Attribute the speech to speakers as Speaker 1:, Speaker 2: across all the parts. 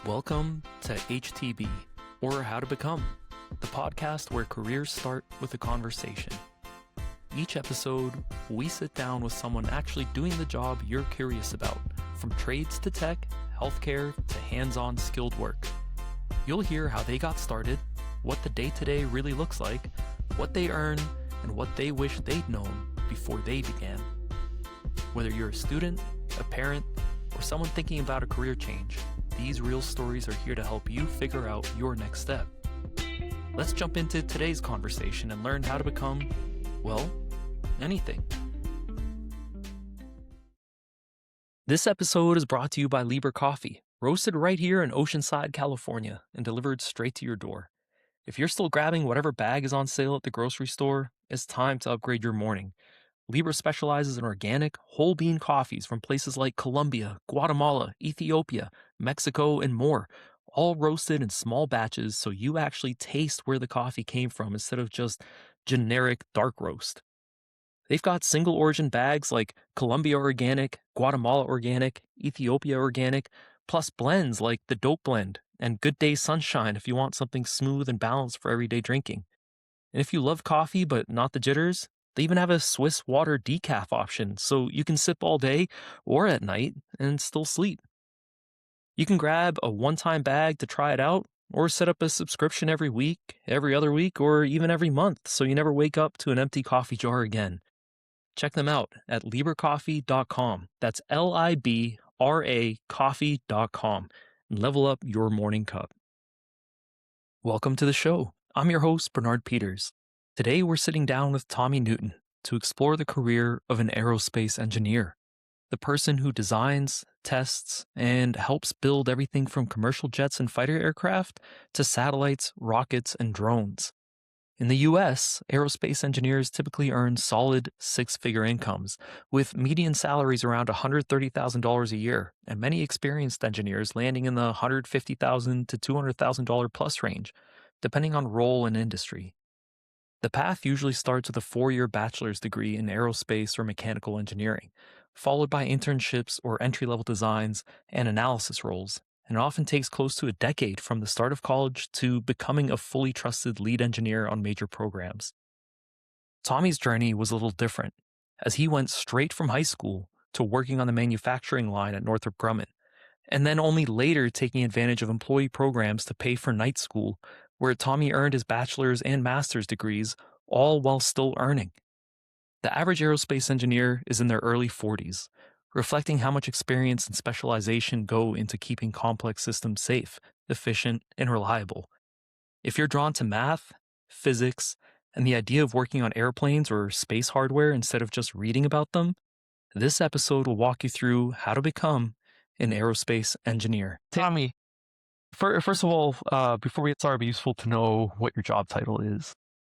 Speaker 1: Welcome to HTB, or How to Become, the podcast where careers start with a conversation. Each episode, we sit down with someone actually doing the job you're curious about, from trades to tech, healthcare to hands-on skilled work. You'll hear how they got started, what the day-to-day really looks like, what they earn, and what they wish they'd known before they began. Whether you're a student, a parent, or someone thinking about a career change, these real stories are here to help you figure out your next step. Let's jump into today's conversation and learn how to become, well, anything. This episode is brought to you by Libre Coffee, roasted right here in Oceanside, California, and delivered straight to your door. If you're still grabbing whatever bag is on sale at the grocery store, it's time to upgrade your morning. Libre specializes in organic, whole bean coffees from places like Colombia, Guatemala, Ethiopia, Mexico, and more, all roasted in small batches so you actually taste where the coffee came from instead of just generic dark roast. They've got single origin bags like Colombia organic, Guatemala organic, Ethiopia organic, plus blends like the Dope Blend and Good Day Sunshine if you want something smooth and balanced for everyday drinking. And if you love coffee but not the jitters, they even have a Swiss water decaf option, so you can sip all day or at night and still sleep. You can grab a one-time bag to try it out, or set up a subscription every week, every other week, or even every month, so you never wake up to an empty coffee jar again. Check them out at librecoffee.com. That's Libra coffee.com, and level up your morning cup. Welcome to the show. I'm your host, Bernard Peters. Today, we're sitting down with Tomy Newton to explore the career of an aerospace engineer, the person who designs, tests, and helps build everything from commercial jets and fighter aircraft to satellites, rockets, and drones. In the U.S., aerospace engineers typically earn solid six-figure incomes, with median salaries around $130,000 a year, and many experienced engineers landing in the $150,000 to $200,000 plus range, depending on role and industry. The path usually starts with a 4-year bachelor's degree in aerospace or mechanical engineering, followed by internships or entry-level designs and analysis roles, and it often takes close to a decade from the start of college to becoming a fully trusted lead engineer on major programs. Tomy's journey was a little different, as he went straight from high school to working on the manufacturing line at Northrop Grumman, and then only later taking advantage of employee programs to pay for night school, where Tomy earned his bachelor's and master's degrees, all while still earning. The average aerospace engineer is in their early 40s, reflecting how much experience and specialization go into keeping complex systems safe, efficient, and reliable. If you're drawn to math, physics, and the idea of working on airplanes or space hardware instead of just reading about them, this episode will walk you through how to become an aerospace engineer. Tomy, first of all, before we get started, it'd be useful to know what your job title is.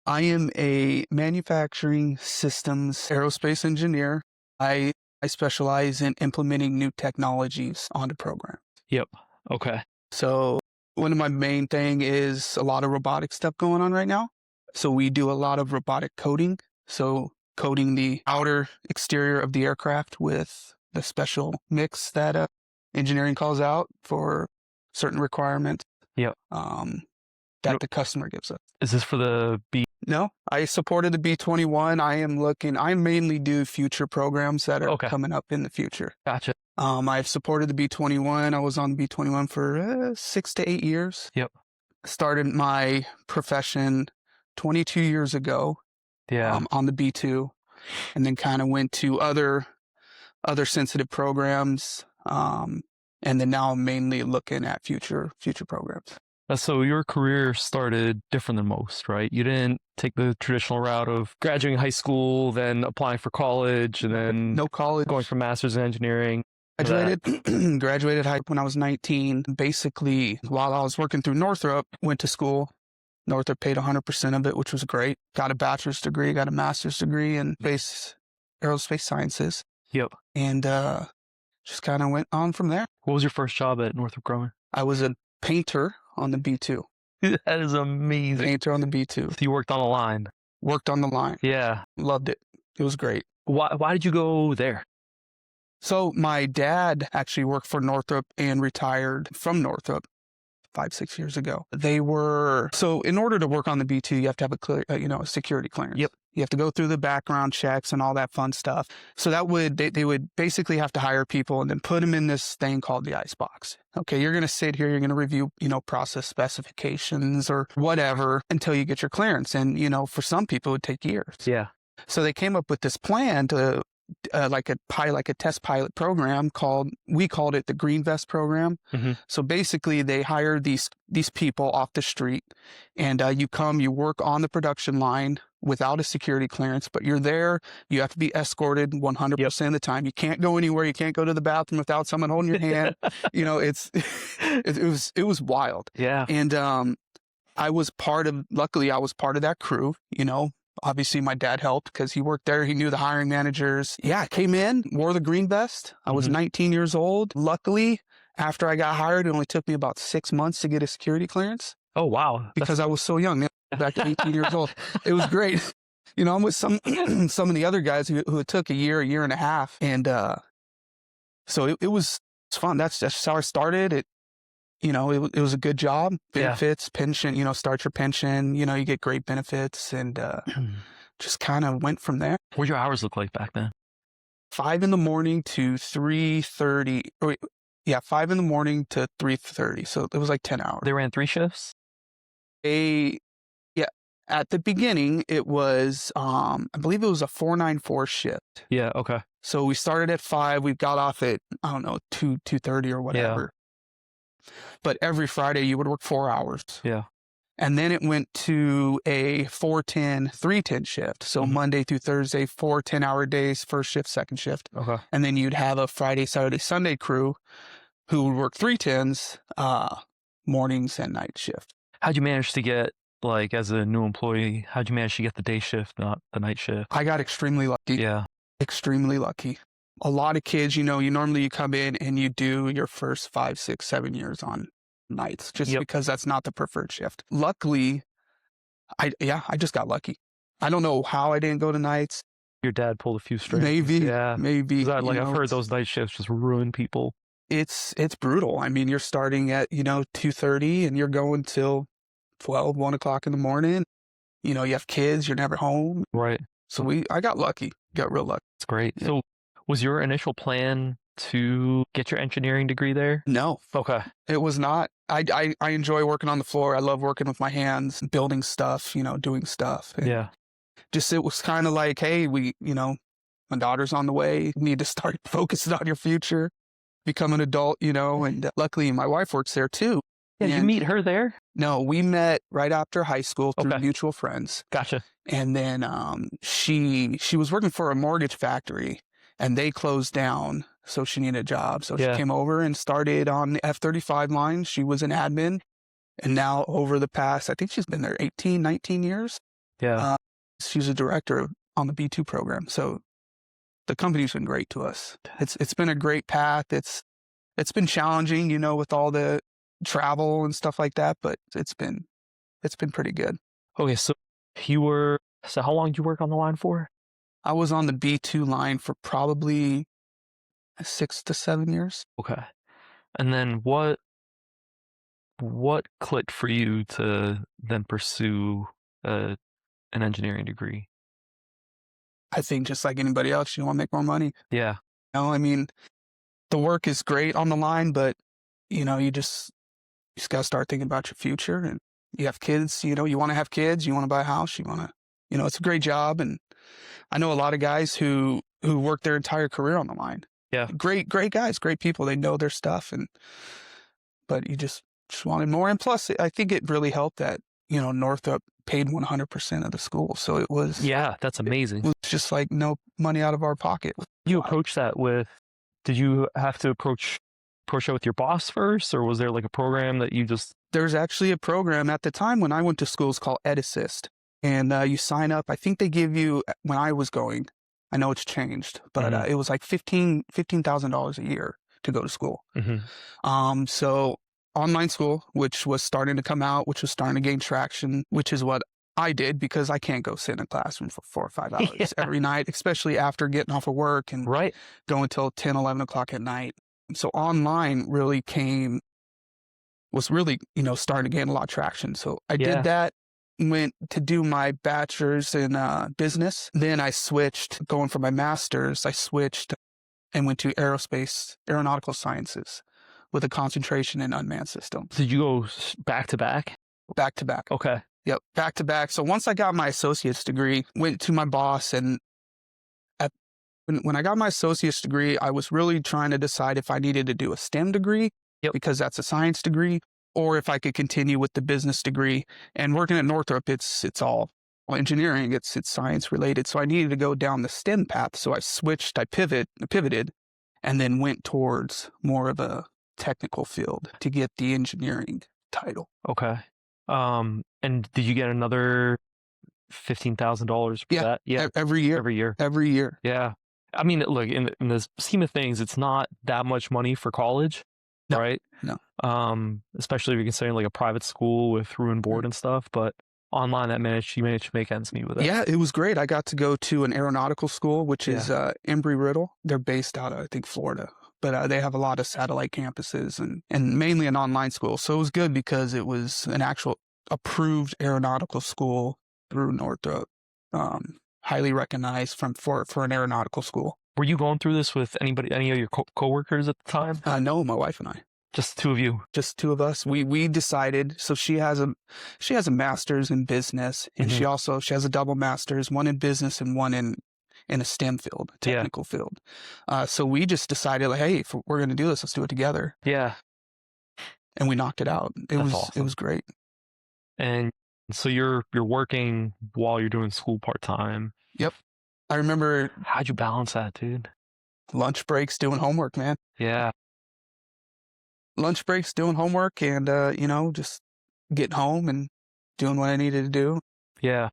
Speaker 2: I am a manufacturing systems aerospace engineer. I specialize in implementing new technologies onto programs.
Speaker 1: Yep. Okay.
Speaker 2: So one of my main thing is a lot of robotic stuff going on right now. So we do a lot of robotic coding. So coding the outer exterior of the aircraft with the special mix that engineering calls out for certain requirements.
Speaker 1: Yep.
Speaker 2: That the customer gives us.
Speaker 1: Is this for the B?
Speaker 2: No, I supported the B-21. I mainly do future programs that are coming up in the future.
Speaker 1: Gotcha.
Speaker 2: I've supported the B-21. I was on the B-21 for 6 to 8 years.
Speaker 1: Yep.
Speaker 2: Started my profession 22 years ago.
Speaker 1: Yeah.
Speaker 2: On the B-2, and then kind of went to other sensitive programs. And then now I'm mainly looking at future programs.
Speaker 1: So your career started different than most, right? You didn't take the traditional route of graduating high school, then applying for college, and then
Speaker 2: no college,
Speaker 1: going for master's in engineering.
Speaker 2: Graduated high when I was 19. Basically, while I was working through Northrop, went to school. Northrop paid 100% of it, which was great. Got a bachelor's degree, got a master's degree in aerospace sciences.
Speaker 1: Yep.
Speaker 2: And just kind of went on from there.
Speaker 1: What was your first job at Northrop Grumman?
Speaker 2: I was a painter on the B-2.
Speaker 1: That is amazing.
Speaker 2: Painter on the B-2.
Speaker 1: So you worked on the line.
Speaker 2: Worked on the line.
Speaker 1: Yeah.
Speaker 2: Loved it. It was great.
Speaker 1: Why did you go there?
Speaker 2: So my dad actually worked for Northrop and retired from Northrop. 5-6 years ago. They were, so in order to work on the B2, you have to have a security clearance.
Speaker 1: Yep.
Speaker 2: You have to go through the background checks and all that fun stuff. So they would basically have to hire people and then put them in this thing called the icebox. Okay, you're going to sit here, you're going to review, process specifications or whatever until you get your clearance. And, for some people, it would take years.
Speaker 1: Yeah.
Speaker 2: So they came up with this plan to like a test pilot program we called it the Green Vest program.
Speaker 1: Mm-hmm.
Speaker 2: So basically they hire these people off the street, and you work on the production line without a security clearance, but you're there. You have to be escorted 100% of the time. You can't go anywhere. You can't go to the bathroom without someone holding your hand. It was wild.
Speaker 1: Yeah.
Speaker 2: And luckily I was part of that crew. Obviously, my dad helped because he worked there. He knew the hiring managers. Yeah, I came in, wore the green vest. I was 19 years old. Luckily, after I got hired, it only took me about 6 months to get a security clearance.
Speaker 1: Oh, wow.
Speaker 2: Because I was so young, back to 18 years old. It was great. I'm with some of the other guys who it took a year and a half. And so it was fun. That's how I started. It was a good job. Benefits, pension, start your pension, you get great benefits, and just kind of went from there.
Speaker 1: What did your hours look like back then?
Speaker 2: 5 a.m. to 3:30. 5 a.m. to 3:30. So it was like 10 hours.
Speaker 1: They ran 3 shifts?
Speaker 2: At the beginning, it was, I believe it was a 4-9-4 shift.
Speaker 1: Yeah, okay.
Speaker 2: So we started at 5. We got off at, 2:30 or whatever. Yeah. But every Friday you would work 4 hours.
Speaker 1: Yeah.
Speaker 2: And then it went to a 4-10, 3-10 shift. So Monday through Thursday, 4 10-hour days, first shift, second shift.
Speaker 1: Okay.
Speaker 2: And then you'd have a Friday, Saturday, Sunday crew who would work 3-10s, mornings and night shift.
Speaker 1: How'd you manage to get, as a new employee, how'd you manage to get the day shift, not the night shift?
Speaker 2: I got extremely lucky.
Speaker 1: Yeah.
Speaker 2: Extremely lucky. A lot of kids, you normally come in and you do your first 5, 6, 7 years on nights just because that's not the preferred shift. Luckily, I just got lucky. I don't know how I didn't go to nights.
Speaker 1: Your dad pulled a few strings.
Speaker 2: Maybe.
Speaker 1: I've heard those night shifts just ruin people.
Speaker 2: It's brutal. I mean, you're starting at, 2:30 and you're going till 12, 1 o'clock in the morning. You have kids, you're never home.
Speaker 1: Right.
Speaker 2: So I got lucky, got real lucky.
Speaker 1: That's great. So was your initial plan to get your engineering degree there?
Speaker 2: No.
Speaker 1: Okay.
Speaker 2: It was not. I enjoy working on the floor. I love working with my hands, building stuff, doing stuff. And it was kind of like, hey, my daughter's on the way. You need to start focusing on your future, become an adult, and luckily my wife works there too.
Speaker 1: Yeah, did you meet her there?
Speaker 2: No, we met right after high school through mutual friends.
Speaker 1: Gotcha.
Speaker 2: And then she was working for a mortgage factory and they closed down, so she needed a job. So she came over and started on the F-35 line. She was an admin. And now over the past, I think she's been there 18, 19 years.
Speaker 1: Yeah.
Speaker 2: She's a director on the B2 program. So the company's been great to us. It's been a great path. It's been challenging, with all the travel and stuff like that, but it's been pretty good.
Speaker 1: Okay, so how long did you work on the line for?
Speaker 2: I was on the B2 line for probably 6 to 7 years.
Speaker 1: Okay. And then what clicked for you to then pursue an engineering degree?
Speaker 2: I think just like anybody else, you want to make more money.
Speaker 1: Yeah.
Speaker 2: I mean, the work is great on the line, but you just got to start thinking about your future. And you have kids, you want to have kids, you want to buy a house, you want to, it's a great job. And I know a lot of guys who work their entire career on the line.
Speaker 1: Yeah.
Speaker 2: Great guys, great people. They know their stuff. But you just wanted more. And plus, I think it really helped that, Northrop paid 100% of the school. So it was.
Speaker 1: Yeah, that's amazing.
Speaker 2: It was just like no money out of our pocket.
Speaker 1: You approach that did you have to approach it with your boss first, or was there like a program that you just?
Speaker 2: There's actually a program at the time when I went to school. It's called EdAssist, and you sign up. I think they give you, when I was going, I know it's changed, but it was like $15,000 a year to go to school.
Speaker 1: Mm-hmm.
Speaker 2: So online school, which was starting to come out, which was starting to gain traction, which is what I did because I can't go sit in a classroom for 4 or 5 hours every night, especially after getting off of work and going until 10, 11 o'clock at night. So online really came was really, starting to gain a lot of traction. So I did
Speaker 1: Yeah.
Speaker 2: that, went to do my bachelor's in business. Then I switched, going for my master's, I switched and went to aeronautical sciences with a concentration in unmanned systems.
Speaker 1: Did you go back to back?
Speaker 2: Back to back.
Speaker 1: Okay.
Speaker 2: Yep, back to back. So once I got my associate's degree, went to my boss, and when I got my associate's degree, I was really trying to decide if I needed to do a STEM degree,
Speaker 1: Yep.
Speaker 2: because that's a science degree, or if I could continue with the business degree. And working at Northrop, it's all engineering, it's science related. So I needed to go down the STEM path. So I switched, I pivoted, and then went towards more of a technical field to get the engineering title.
Speaker 1: Okay. And did you get another $15,000 for
Speaker 2: Yeah,
Speaker 1: that? Yeah,
Speaker 2: every year.
Speaker 1: every year.
Speaker 2: Every year.
Speaker 1: Yeah. I mean, look, in the scheme of things, it's not that much money for college,
Speaker 2: No,
Speaker 1: right?
Speaker 2: no.
Speaker 1: Especially if you're considering like a private school with room and board and stuff. But online, you managed to make ends meet with it.
Speaker 2: Yeah, it was great. I got to go to an aeronautical school, which is Embry-Riddle. They're based out of, I think, Florida. But they have a lot of satellite campuses and mainly an online school. So it was good because it was an actual approved aeronautical school through Northrop, highly recognized for an aeronautical school.
Speaker 1: Were you going through this with any of your coworkers at the time?
Speaker 2: No, my wife and I.
Speaker 1: Just the two of you.
Speaker 2: Just two of us. We decided. So she has a master's in business, and she has a double master's, one in business and one in a STEM field, technical field. So we just decided, like, hey, if we're going to do this, let's do it together.
Speaker 1: Yeah.
Speaker 2: And we knocked it out.
Speaker 1: That's awesome.
Speaker 2: It was great.
Speaker 1: And so you're working while you're doing school part time.
Speaker 2: Yep. I remember.
Speaker 1: How'd you balance that, dude?
Speaker 2: Lunch breaks doing homework, man.
Speaker 1: Yeah.
Speaker 2: Lunch breaks doing homework, and just getting home and doing what I needed to do.
Speaker 1: Yeah.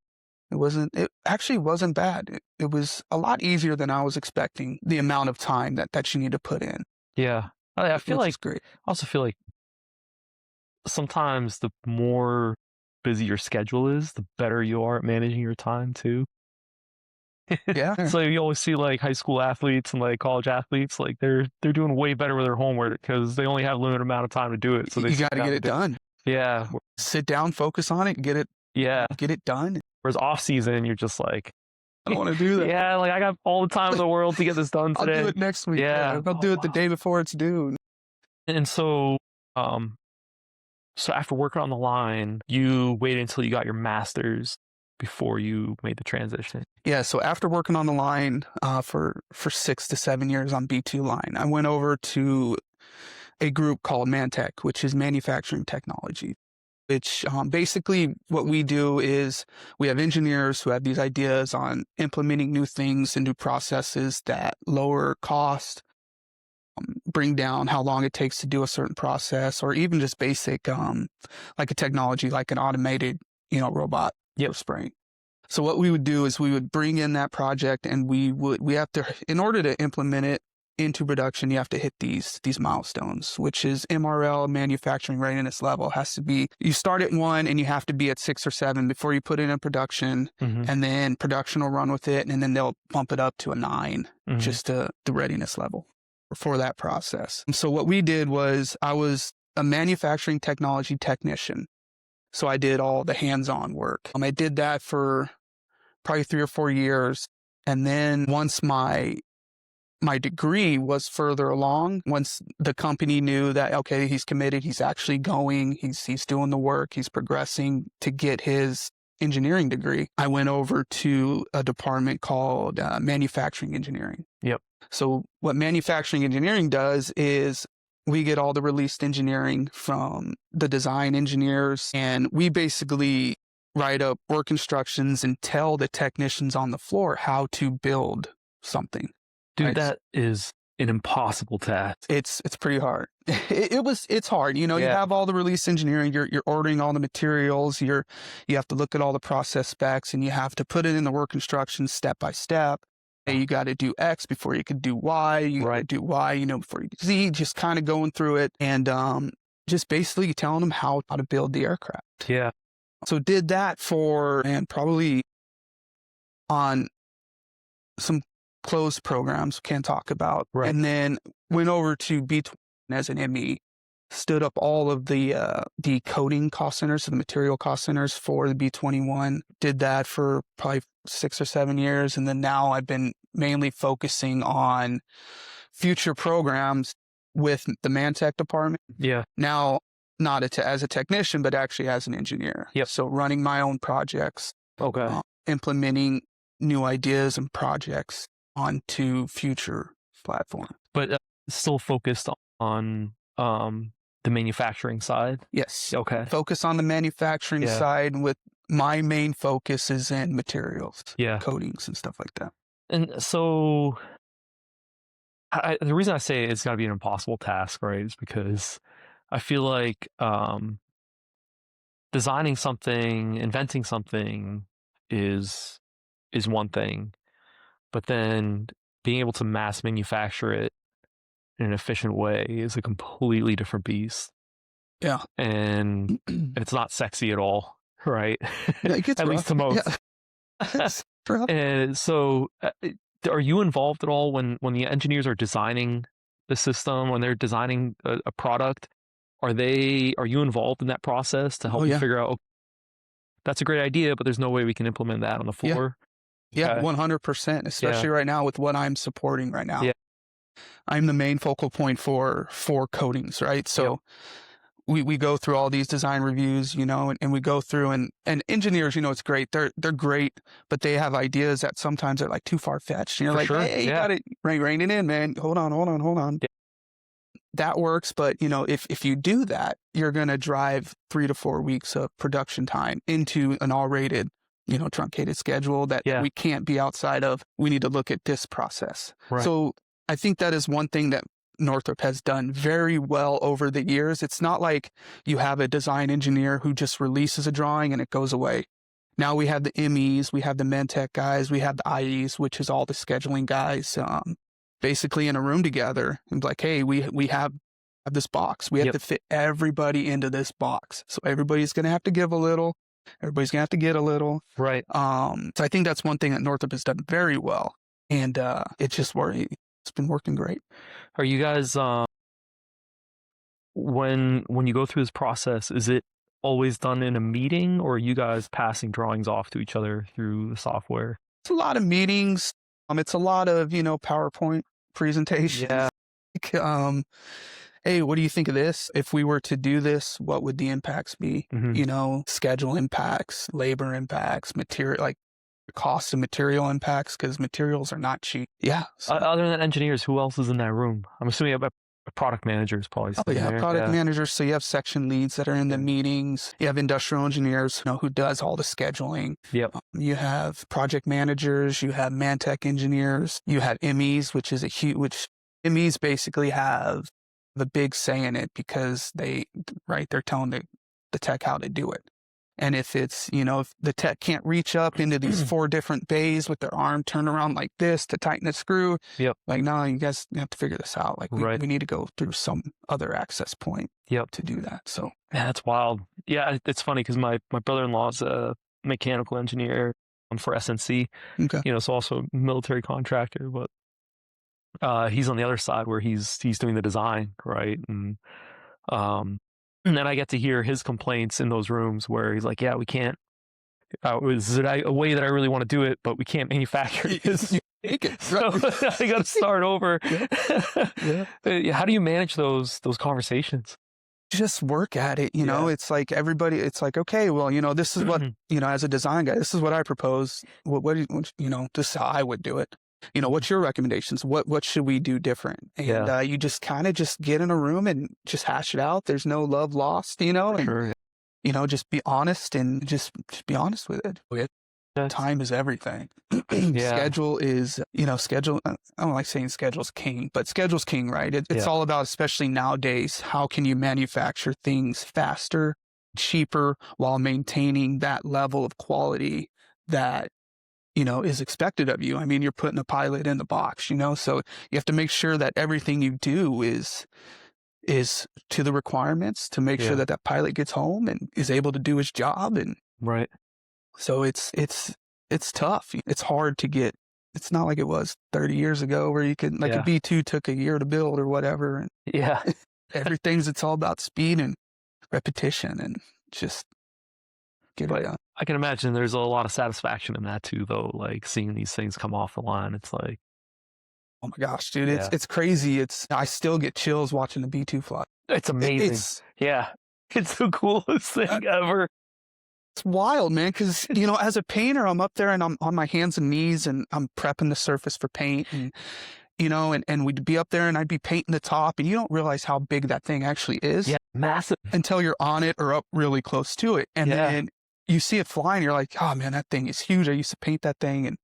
Speaker 2: It actually wasn't bad. It was a lot easier than I was expecting, the amount of time that you need to put in.
Speaker 1: Yeah. I feel like,
Speaker 2: great.
Speaker 1: I also feel like sometimes the more busy your schedule is, the better you are at managing your time too.
Speaker 2: Yeah.
Speaker 1: So you always see like high school athletes and like college athletes, like they're doing way better with their homework because they only have a limited amount of time to do it. So
Speaker 2: you got to get it done.
Speaker 1: Yeah.
Speaker 2: Sit down, focus on it, get it done.
Speaker 1: Whereas off season, you're just like,
Speaker 2: I don't want to do that.
Speaker 1: Yeah, like I got all the time in the world to get this done today.
Speaker 2: I'll do it next week.
Speaker 1: Yeah.
Speaker 2: I'll do it the day before it's due.
Speaker 1: And so after working on the line, you waited until you got your master's before you made the transition.
Speaker 2: Yeah, so after working on the line for 6 to 7 years on B2 line, I went over to a group called Mantech, which is manufacturing technology, which basically what we do is we have engineers who have these ideas on implementing new things and new processes that lower cost, bring down how long it takes to do a certain process, or even just basic, like a technology, like an automated, robot for spraying. So what we would do is we would bring in that project, and we have to, in order to implement it into production, you have to hit these milestones, which is MRL, manufacturing readiness level. Has to be, you start at 1 and you have to be at 6 or 7 before you put it in production, and then production will run with it, and then they'll bump it up to a 9, just to the readiness level for that process. And so what we did was, I was a manufacturing technology technician. So I did all the hands-on work. I did that for probably 3 or 4 years. And then once my degree was further along, once the company knew that, okay, he's committed, he's actually going, he's doing the work, he's progressing to get his engineering degree, I went over to a department called manufacturing engineering.
Speaker 1: Yep.
Speaker 2: So what manufacturing engineering does is we get all the released engineering from the design engineers, and we basically write up work instructions and tell the technicians on the floor how to build something.
Speaker 1: Dude,
Speaker 2: right?
Speaker 1: That is an impossible task.
Speaker 2: It's pretty hard. It's hard. You have all the release engineering, you're ordering all the materials, you have to look at all the process specs, and you have to put it in the work instructions step by step. You got to do X before you could do Y. You got to do Y, before you do Z. Just kind of going through it and just basically telling them how to build the aircraft.
Speaker 1: Yeah.
Speaker 2: So did that for, and probably on some closed programs, can't talk about.
Speaker 1: Right.
Speaker 2: And then went over to B20 as an ME. stood up all of the coding cost centers, so the material cost centers for the B-21. Did that for probably 6 or 7 years, and then now I've been mainly focusing on future programs with the Mantech department.
Speaker 1: Yeah.
Speaker 2: Now, not as a technician, but actually as an engineer.
Speaker 1: Yep.
Speaker 2: So running my own projects,
Speaker 1: Okay.
Speaker 2: implementing new ideas and projects onto future platforms.
Speaker 1: But still focused on the manufacturing side.
Speaker 2: Yes.
Speaker 1: Okay.
Speaker 2: Focus on the manufacturing
Speaker 1: Yeah.
Speaker 2: side with my main focus is in materials,
Speaker 1: Yeah.
Speaker 2: coatings and stuff like that.
Speaker 1: And so the reason I say it's got to be an impossible task, right, is because I feel like designing something, inventing something is one thing, but then being able to mass manufacture it in an efficient way is a completely different beast.
Speaker 2: Yeah.
Speaker 1: And it's not sexy at all, right?
Speaker 2: Yeah, it gets
Speaker 1: At
Speaker 2: rough.
Speaker 1: least to most.
Speaker 2: Yeah. It's rough.
Speaker 1: And so, are you involved at all when the engineers are designing the system, when they're designing a product? Are you involved in that process to help
Speaker 2: Oh,
Speaker 1: them
Speaker 2: yeah.
Speaker 1: figure out, "Okay, that's a great idea, but there's no way we can implement that on the
Speaker 2: Yeah.
Speaker 1: floor"?
Speaker 2: Yeah,
Speaker 1: Okay.
Speaker 2: 100%, especially right now with what I'm supporting right now.
Speaker 1: Yeah.
Speaker 2: I'm the main focal point for coatings, right? So we go through all these design reviews, and we go through and engineers, it's great. They're great, but they have ideas that sometimes are like too far fetched. You're
Speaker 1: For
Speaker 2: like,
Speaker 1: sure.
Speaker 2: hey, you
Speaker 1: Yeah.
Speaker 2: got to rein it in, man. Hold on.
Speaker 1: Yeah.
Speaker 2: That works, but if you do that, you're gonna drive 3 to 4 weeks of production time into an all-rated, truncated schedule that
Speaker 1: Yeah.
Speaker 2: we can't be outside of. We need to look at this process.
Speaker 1: Right.
Speaker 2: So I think that is one thing that Northrop has done very well over the years. It's not like you have a design engineer who just releases a drawing and it goes away. Now we have the MEs, we have the Mentech guys, we have the IEs, which is all the scheduling guys, basically in a room together and like, hey, we have this box. We have to fit everybody into this box. So everybody's going to have to give a little. Everybody's going to have to get a little.
Speaker 1: Right.
Speaker 2: So I think that's one thing that Northrop has done very well. And it's been working great.
Speaker 1: Are you guys when you go through this process, is it always done in a meeting, or are you guys passing drawings off to each other through the software?
Speaker 2: It's a lot of meetings. It's a lot of, PowerPoint presentations.
Speaker 1: Yeah.
Speaker 2: Hey, what do you think of this? If we were to do this, what would the impacts be?
Speaker 1: Mhm.
Speaker 2: Schedule impacts, labor impacts, material, like cost of material impacts, because materials are not cheap. Yeah. So,
Speaker 1: Other than engineers, who else is in that room? I'm assuming a product manager is probably
Speaker 2: oh
Speaker 1: sitting
Speaker 2: yeah,
Speaker 1: there.
Speaker 2: product managers. So you have section leads that are in the meetings. You have industrial engineers, who does all the scheduling.
Speaker 1: Yep.
Speaker 2: You have project managers. You have Mantech engineers. You have MEs, which which MEs basically have the big say in it because they're telling the tech how to do it. And if it's, if the tech can't reach up into these 4 different bays with their arm turned around like this to tighten a screw, like, no, you guys have to figure this out. Like, we need to go through some other access point to do that. So,
Speaker 1: yeah, that's wild. Yeah, it's funny because my brother-in-law's a mechanical engineer for SNC,
Speaker 2: okay.
Speaker 1: So also a military contractor, but he's on the other side where he's doing the design, right? And then I get to hear his complaints in those rooms where he's like, yeah, we can't, is it a way that I really want to do it, but we can't manufacture this.
Speaker 2: Make it.
Speaker 1: So I got to start over.
Speaker 2: Yeah.
Speaker 1: How do you manage those conversations?
Speaker 2: Just work at it. It's like it's like, okay, well, this is what, as a design guy, this is what I propose. This is how I would do it. What's your recommendations? What should we do different? And you just kind of just get in a room and just hash it out. There's no love lost, and,
Speaker 1: Sure.
Speaker 2: just be honest and just be honest with it. Time is everything. Schedule is, schedule. I don't like saying schedule's king, but schedule's king, right? It's all about, especially nowadays, how can you manufacture things faster, cheaper, while maintaining that level of quality that is expected of you. I mean, you're putting a pilot in the box, so you have to make sure that everything you do is to the requirements to make sure that pilot gets home and is able to do his job. And
Speaker 1: right.
Speaker 2: So it's tough. It's hard to get. It's not like it was 30 years ago where you could, like, a B2 took a year to build or whatever. And
Speaker 1: Yeah.
Speaker 2: It's all about speed and repetition and just get it
Speaker 1: But
Speaker 2: done.
Speaker 1: I can imagine there's a lot of satisfaction in that too, though. Like seeing these things come off the line, it's like,
Speaker 2: Oh my gosh, dude,
Speaker 1: yeah,
Speaker 2: it's crazy. I still get chills watching the B2 fly.
Speaker 1: it's amazing.
Speaker 2: It's
Speaker 1: Yeah, it's the coolest thing ever.
Speaker 2: it's wild, man, because as a painter, I'm up there and I'm on my hands and knees and I'm prepping the surface for paint and and we'd be up there and I'd be painting the top and you don't realize how big that thing actually is
Speaker 1: Yeah, massive.
Speaker 2: until you're on it or up really close to it. And
Speaker 1: Yeah.
Speaker 2: then you see it fly and you're like, oh man, that thing is huge. I used to paint that thing. And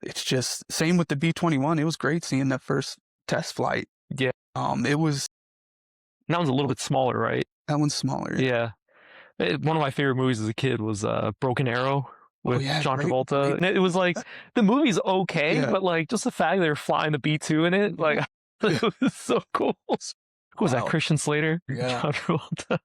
Speaker 2: it's just same with the B-21. It was great seeing that first test flight.
Speaker 1: Yeah.
Speaker 2: It was,
Speaker 1: That one's a little bit smaller, right?
Speaker 2: that one's smaller.
Speaker 1: Yeah. One of my favorite movies as a kid was Broken Arrow with
Speaker 2: yeah,
Speaker 1: John
Speaker 2: great,
Speaker 1: Travolta.
Speaker 2: great.
Speaker 1: And it was like, the movie's okay,
Speaker 2: Yeah.
Speaker 1: but like just the fact they were flying the B2 in it, like, it was so cool. Who was that,
Speaker 2: Wow.
Speaker 1: Christian Slater?
Speaker 2: Yeah.
Speaker 1: John Travolta.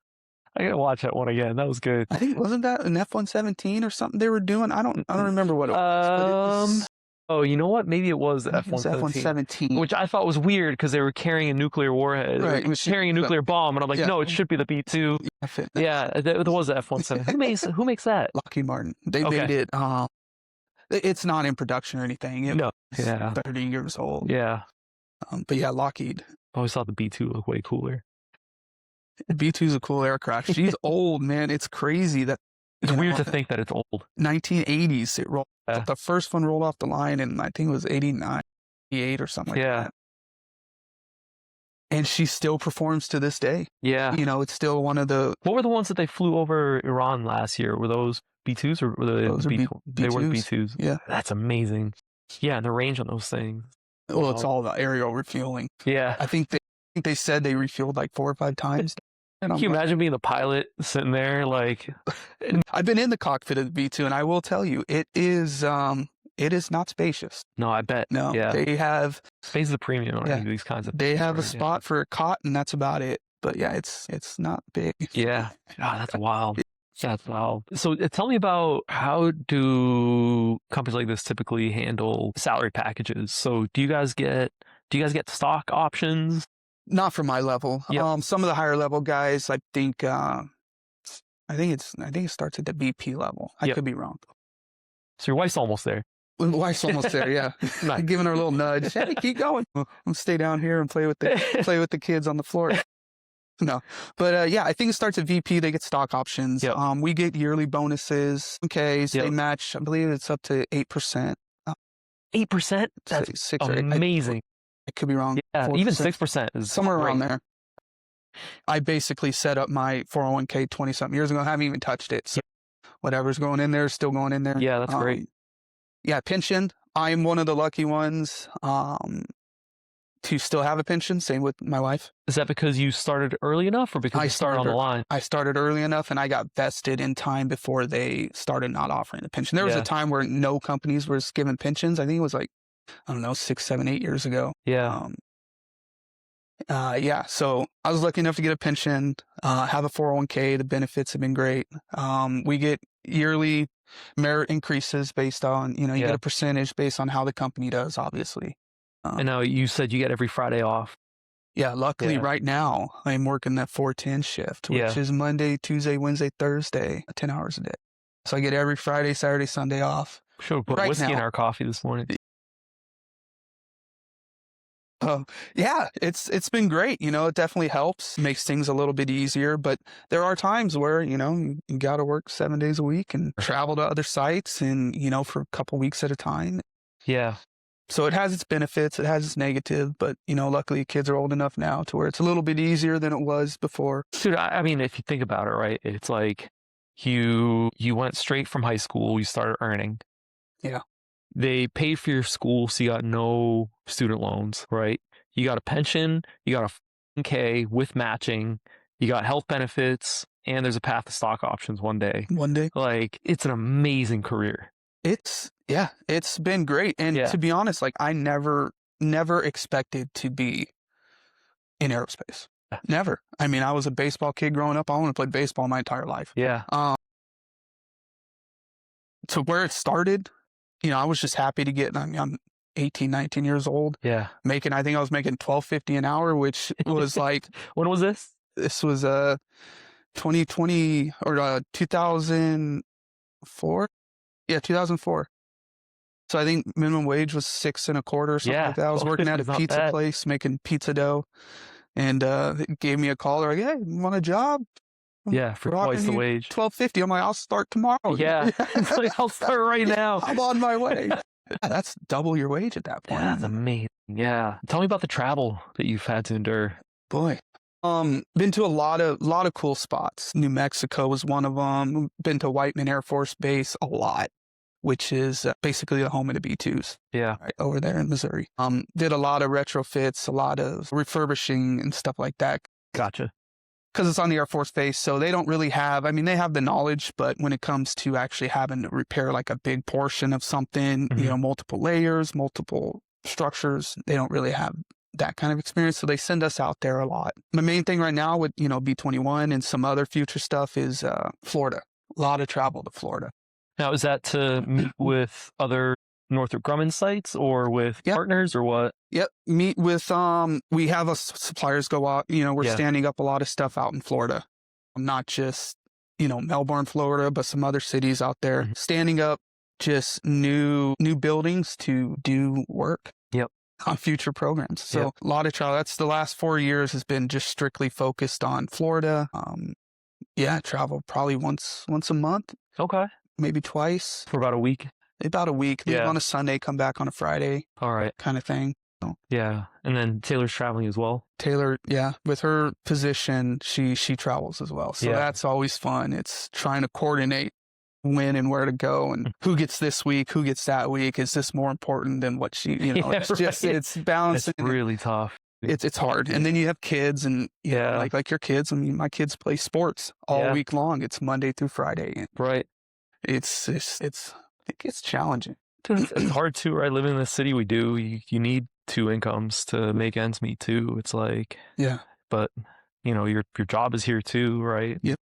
Speaker 1: I gotta watch that one again. That was good.
Speaker 2: I think, wasn't that an F-117 or something they were doing? I don't remember what it was. But it was
Speaker 1: Oh, you know what? Maybe it was
Speaker 2: I think it was
Speaker 1: F-117.
Speaker 2: F-117.
Speaker 1: Which I thought was weird because they were carrying a nuclear warhead,
Speaker 2: Right,
Speaker 1: or carrying a nuclear bomb, and I'm like,
Speaker 2: Yeah.
Speaker 1: no, it should be the B2. Yeah, there was the F-117. Who makes that?
Speaker 2: Lockheed Martin. They
Speaker 1: Okay.
Speaker 2: made it. It's not in production or anything.
Speaker 1: No.
Speaker 2: It's
Speaker 1: Yeah.
Speaker 2: 30 years old.
Speaker 1: Yeah.
Speaker 2: But yeah, Lockheed.
Speaker 1: I always thought the B2 looked way cooler.
Speaker 2: B-2 is a cool aircraft. She's old, man. It's crazy that
Speaker 1: It's weird to think that it's old.
Speaker 2: 1980s it rolled.
Speaker 1: Yeah.
Speaker 2: The first one rolled off the line, and I think it was 89, 88 or something like
Speaker 1: Yeah.
Speaker 2: that. And she still performs to this day.
Speaker 1: Yeah.
Speaker 2: It's still one of the.
Speaker 1: What were the ones that they flew over Iran last year? Were those B2s or were
Speaker 2: Those are
Speaker 1: they were
Speaker 2: B2s.
Speaker 1: B2s?
Speaker 2: Yeah.
Speaker 1: That's amazing. Yeah, and the range on those things.
Speaker 2: Well, it's all about aerial refueling.
Speaker 1: Yeah.
Speaker 2: I think they said they refueled like 4 or 5 times. And
Speaker 1: Can you imagine being the pilot sitting there like
Speaker 2: I've been in the cockpit of the B-2, and I will tell you, it is not spacious.
Speaker 1: No, I bet.
Speaker 2: No,
Speaker 1: Yeah.
Speaker 2: they have
Speaker 1: Space is a premium on any of these kinds of
Speaker 2: they have a
Speaker 1: things, yeah.
Speaker 2: spot for a cot, and that's about it. But yeah, it's not big.
Speaker 1: Yeah. Oh, that's wild. That's wild. So tell me about how do companies like this typically handle salary packages? So do you guys get stock options?
Speaker 2: Not for my level.
Speaker 1: Yep.
Speaker 2: Some of the higher level guys, I think it starts at the VP level. I
Speaker 1: Yep.
Speaker 2: could be wrong.
Speaker 1: So your wife's almost there.
Speaker 2: My wife's almost there. Yeah,
Speaker 1: Nice.
Speaker 2: giving her a little nudge. Hey, keep going. I'll stay down here and play with the kids on the floor. No, but yeah, I think it starts at VP. They get stock options.
Speaker 1: Yep.
Speaker 2: We get yearly bonuses. Okay, so
Speaker 1: Yep.
Speaker 2: they match. I believe it's up to 8%.
Speaker 1: 8%? That's
Speaker 2: 6 or 8.
Speaker 1: amazing.
Speaker 2: I could be wrong.
Speaker 1: Yeah,
Speaker 2: 4%.
Speaker 1: even 6% is
Speaker 2: Somewhere around
Speaker 1: great.
Speaker 2: there. I basically set up my 401k 20-something years ago. I haven't even touched it. So whatever's going in there is still going in there.
Speaker 1: Yeah, that's great.
Speaker 2: Yeah, pension. I'm one of the lucky ones to still have a pension. Same with my wife.
Speaker 1: Is that because you started early enough or because you started on the line?
Speaker 2: I started early enough and I got vested in time before they started not offering the pension. There was a time where no companies were giving pensions. I think it was like, I don't know, 6, 7, 8 years ago.
Speaker 1: Yeah.
Speaker 2: Yeah, so I was lucky enough to get a pension, have a 401k. The benefits have been great. We get yearly merit increases based on, you get a percentage based on how the company does, obviously.
Speaker 1: And now you said you get every Friday off.
Speaker 2: Yeah, luckily right now I'm working that 4-10 shift, which is Monday, Tuesday, Wednesday, Thursday, 10 hours a day. So I get every Friday, Saturday, Sunday off.
Speaker 1: Should have put whiskey in our coffee this morning.
Speaker 2: Yeah, it's been great. It definitely helps, makes things a little bit easier. But there are times where, you got to work 7 days a week and travel to other sites and, for a couple weeks at a time.
Speaker 1: Yeah.
Speaker 2: So it has its benefits, it has its negative, but, luckily kids are old enough now to where it's a little bit easier than it was before.
Speaker 1: Dude, I mean, if you think about it, right, it's like you went straight from high school, you started earning.
Speaker 2: Yeah.
Speaker 1: They paid for your school, so you got no student loans, right? You got a pension, you got a K with matching, you got health benefits, and there's a path to stock options one day.
Speaker 2: One day.
Speaker 1: Like, it's an amazing career.
Speaker 2: It's been great. And to be honest, like I never expected to be in aerospace. Never. I mean, I was a baseball kid growing up. I wanted to play baseball my entire life.
Speaker 1: Yeah.
Speaker 2: To where it started, I was just happy to get, I'm 18, 19 years old,
Speaker 1: Yeah.
Speaker 2: I think I was making $12.50 an hour, which was like,
Speaker 1: When was this?
Speaker 2: this was 2020 or 2004. Yeah, 2004. So I think minimum wage was 6.25 or something
Speaker 1: Yeah,
Speaker 2: like that. I was working
Speaker 1: 12.50
Speaker 2: at a
Speaker 1: is not
Speaker 2: pizza
Speaker 1: bad.
Speaker 2: place making pizza dough, and they gave me a call. They're like, "Hey, you want a job?
Speaker 1: Yeah, for
Speaker 2: We're
Speaker 1: twice
Speaker 2: offering
Speaker 1: the
Speaker 2: you
Speaker 1: wage.
Speaker 2: 12.50." I'm like, "I'll start tomorrow."
Speaker 1: Yeah. It's like, I'll start right now.
Speaker 2: I'm on my way. Yeah, that's double your wage at that point.
Speaker 1: Yeah, that's amazing. Yeah. Tell me about the travel that you've had to endure.
Speaker 2: Boy. Been to a lot of cool spots. New Mexico was one of them. Been to Whiteman Air Force Base a lot, which is basically the home of the B-2s.
Speaker 1: Yeah.
Speaker 2: Right over there in Missouri. Did a lot of retrofits, a lot of refurbishing and stuff like that.
Speaker 1: Gotcha.
Speaker 2: Because it's on the Air Force Base, so they don't really have, I mean, they have the knowledge, but when it comes to actually having to repair like a big portion of something,
Speaker 1: Mhm.
Speaker 2: multiple layers, multiple structures, they don't really have that kind of experience. So they send us out there a lot. My main thing right now with, B-21 and some other future stuff is Florida. A lot of travel to Florida.
Speaker 1: Now, is that to meet with other Northrop Grumman sites or with
Speaker 2: Yep.
Speaker 1: partners or what?
Speaker 2: Yep. Meet with, we have suppliers go out, we're
Speaker 1: Yeah.
Speaker 2: standing up a lot of stuff out in Florida. Not just, Melbourne, Florida, but some other cities out there.
Speaker 1: Mhm.
Speaker 2: Standing up just new buildings to do work.
Speaker 1: Yep.
Speaker 2: On future programs. So
Speaker 1: Yep.
Speaker 2: a lot of travel. That's the last 4 years has been just strictly focused on Florida. Travel probably once a month,
Speaker 1: Okay.
Speaker 2: maybe twice.
Speaker 1: For about a week.
Speaker 2: About a week. Leave
Speaker 1: Yeah.
Speaker 2: on a Sunday, come back on a Friday,
Speaker 1: All right.
Speaker 2: kind of thing. So
Speaker 1: Yeah. And then Taylor's traveling as well.
Speaker 2: Taylor, yeah, with her position, she travels as well. So
Speaker 1: Yeah.
Speaker 2: that's always fun. It's trying to coordinate when and where to go and who gets this week, who gets that week. Is this more important than what she,
Speaker 1: Yeah,
Speaker 2: it's just,
Speaker 1: right.
Speaker 2: it's balancing.
Speaker 1: It's really tough.
Speaker 2: It's hard. And then you have kids and,
Speaker 1: Yeah.
Speaker 2: like your kids. I mean, my kids play sports all
Speaker 1: Yeah.
Speaker 2: week long. It's Monday through Friday. And
Speaker 1: Right.
Speaker 2: it gets challenging.
Speaker 1: Dude, it's hard too, right? Living in the city we do, you need two incomes to make ends meet too. It's like,
Speaker 2: Yeah.
Speaker 1: but your job is here too, right?
Speaker 2: Yep.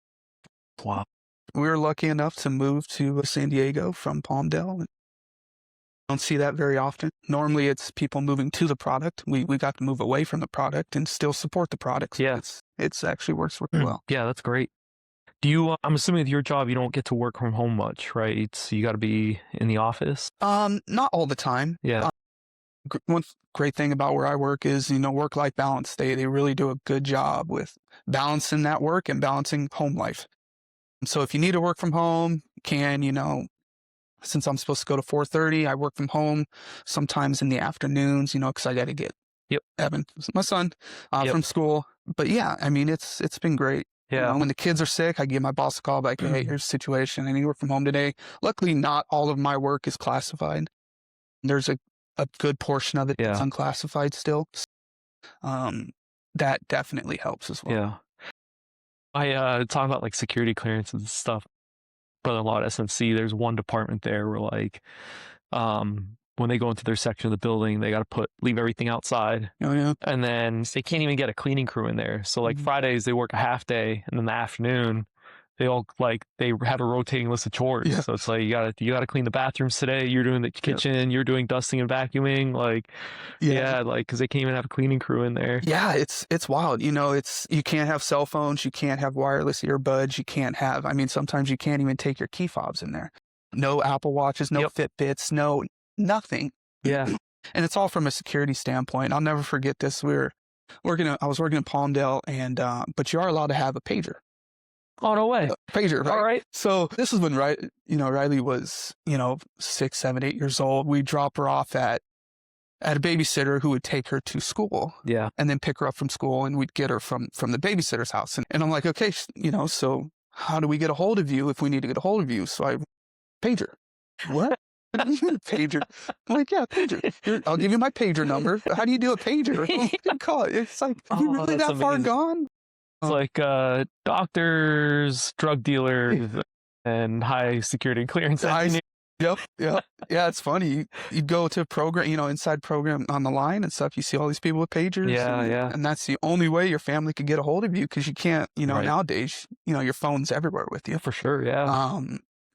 Speaker 1: Wow.
Speaker 2: We were lucky enough to move to San Diego from Palmdale. And don't see that very often. Normally it's people moving to the product. We got to move away from the product and still support the product. So
Speaker 1: Yeah.
Speaker 2: it's actually works really well.
Speaker 1: Yeah, that's great. Do you, I'm assuming with your job, you don't get to work from home much, right? So you got to be in the office.
Speaker 2: Not all the time.
Speaker 1: Yeah.
Speaker 2: One great thing about where I work is, work-life balance. They really do a good job with balancing that work and balancing home life. So if you need to work from home, you can, since I'm supposed to go to 4:30, I work from home sometimes in the afternoons, because I got to get
Speaker 1: Yep.
Speaker 2: Evan, my son,
Speaker 1: Yep.
Speaker 2: from school. But yeah, I mean, it's been great.
Speaker 1: Yeah.
Speaker 2: When the kids are sick, I give my boss a call, like, hey, here's the situation. I need to work from home today. Luckily, not all of my work is classified. There's a good portion of it that's
Speaker 1: Yeah.
Speaker 2: unclassified still. That definitely helps as well.
Speaker 1: Yeah. I talk about like security clearances and stuff, but a lot of SMC, there's one department there where like, when they go into their section of the building, they got to leave everything outside.
Speaker 2: Oh, yeah.
Speaker 1: And then they can't even get a cleaning crew in there. So like
Speaker 2: Mhm.
Speaker 1: Fridays they work a half day, and then the afternoon they all they have a rotating list of chores.
Speaker 2: Yeah.
Speaker 1: So it's like you gotta clean the bathrooms today. You're doing the kitchen. You're doing dusting and vacuuming. Like because they can't even have a cleaning crew in there.
Speaker 2: Yeah, it's wild. You can't have cell phones, you can't have wireless earbuds, you can't have, I mean, sometimes you can't even take your key fobs in there. No Apple Watches, no
Speaker 1: Yep.
Speaker 2: Fitbits, no nothing.
Speaker 1: Yeah.
Speaker 2: And it's all from a security standpoint. I'll never forget this. I was working in Palmdale, and but you are allowed to have a pager.
Speaker 1: Oh no way.
Speaker 2: Pager, right?
Speaker 1: All right.
Speaker 2: So this is when Riley was 6, 7, 8 years old. We drop her off at a babysitter who would take her to school.
Speaker 1: Yeah.
Speaker 2: And then pick her up from school, and we'd get her from the babysitter's house. And I'm like, okay, so how do we get a hold of you if we need to get a hold of you? So pager. What? Pager. I'm like, yeah, pager. I'll give you my pager number. How do you do a pager? Call it. It's like, are we really
Speaker 1: that's
Speaker 2: that far
Speaker 1: amazing.
Speaker 2: gone?
Speaker 1: It's like doctors, drug dealers, and high security clearance engineers.
Speaker 2: Yep. Yeah. It's funny. You go to a program, inside program on the line and stuff. You see all these people with pagers.
Speaker 1: Yeah.
Speaker 2: And that's the only way your family could get a hold of you, because you can't,
Speaker 1: Right.
Speaker 2: nowadays, your phone's everywhere with you.
Speaker 1: For sure. Yeah.